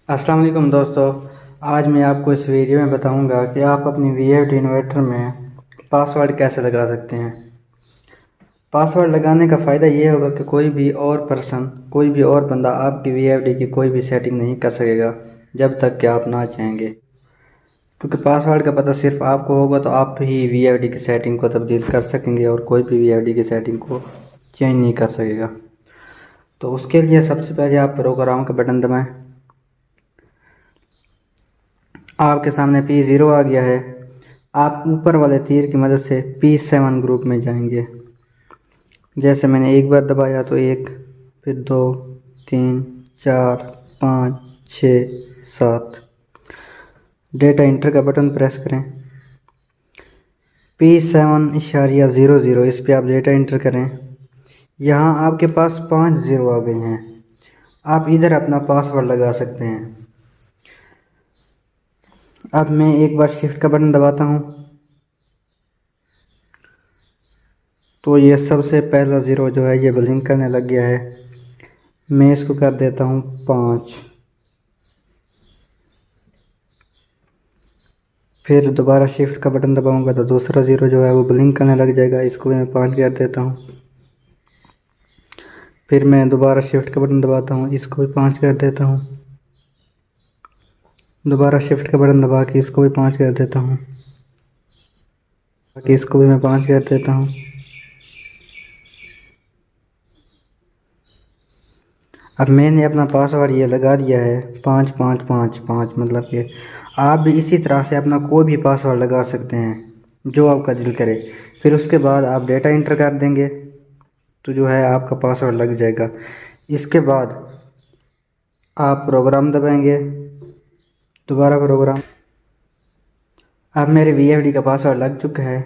अस्सलाम वालेकुम दोस्तों। आज मैं आपको इस वीडियो में बताऊंगा कि आप अपनी वीएफडी इन्वर्टर में पासवर्ड कैसे लगा सकते हैं। पासवर्ड लगाने का फ़ायदा ये होगा कि कोई भी और बंदा आपकी वीएफडी की कोई भी सेटिंग नहीं कर सकेगा जब तक कि आप ना चाहेंगे, क्योंकि पासवर्ड का पता सिर्फ आपको होगा तो आप ही वीएफडी की सेटिंग को तब्दील कर सकेंगे और कोई भी वीएफडी की सेटिंग को चेंज नहीं कर सकेगा। तो उसके लिए सबसे पहले आप प्रोग्राम का बटन दबाएं। आपके सामने P0 आ गया है। आप ऊपर वाले तीर की मदद से P7 ग्रुप में जाएंगे। जैसे मैंने एक बार दबाया तो 1, फिर 2, 3, 4, 5, 6, 7। डेटा इंटर का बटन प्रेस करें। P7.00 इस पे आप डेटा इंटर करें। यहाँ आपके पास 5 ज़ीरो आ गए हैं। आप इधर अपना पासवर्ड लगा सकते हैं। अब मैं एक बार शिफ्ट का बटन दबाता हूँ तो ये सबसे पहला ज़ीरो जो है ये ब्लिंक करने लग गया है। मैं इसको कर देता हूँ 5। फिर दोबारा शिफ्ट का बटन दबाऊंगा तो दूसरा ज़ीरो जो है वो ब्लिंक करने लग जाएगा। इसको मैं 5 कर देता हूँ। फिर मैं दोबारा शिफ्ट का बटन दबाता हूँ, इसको भी 5 कर देता हूँ। दोबारा शिफ्ट का बटन दबा के इसको भी 5 कर देता हूँ। इसको भी मैं 5 कर देता हूँ। अब मैंने अपना पासवर्ड ये लगा दिया है 5555, मतलब कि आप भी इसी तरह से अपना कोई भी पासवर्ड लगा सकते हैं जो आपका दिल करे। फिर उसके बाद आप डेटा इंटर कर देंगे तो जो है आपका पासवर्ड लग जाएगा। इसके बाद आप प्रोग्राम दबाएंगे, दोबारा प्रोग्राम। अब मेरे वीएफडी का पासवर्ड लग चुका है।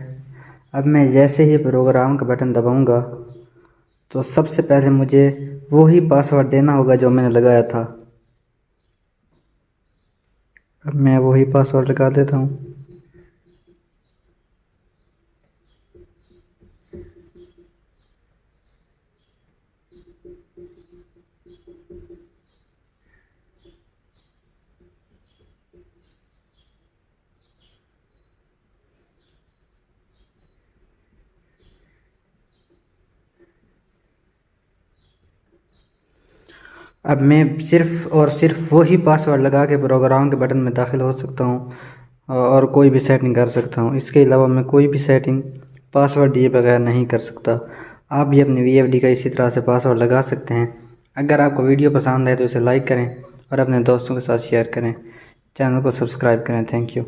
अब मैं जैसे ही प्रोग्राम का बटन दबाऊंगा तो सबसे पहले मुझे वही पासवर्ड देना होगा जो मैंने लगाया था। अब मैं वही पासवर्ड लगा देता हूँ। अब मैं सिर्फ़ और सिर्फ वही पासवर्ड लगा के प्रोग्राम के बटन में दाखिल हो सकता हूँ और कोई भी सेटिंग कर सकता हूँ। इसके अलावा मैं कोई भी सेटिंग पासवर्ड दिए बगैर नहीं कर सकता। आप भी अपनी वीएफडी का इसी तरह से पासवर्ड लगा सकते हैं। अगर आपको वीडियो पसंद है तो इसे लाइक करें और अपने दोस्तों के साथ शेयर करें। चैनल को सब्सक्राइब करें। Thank you.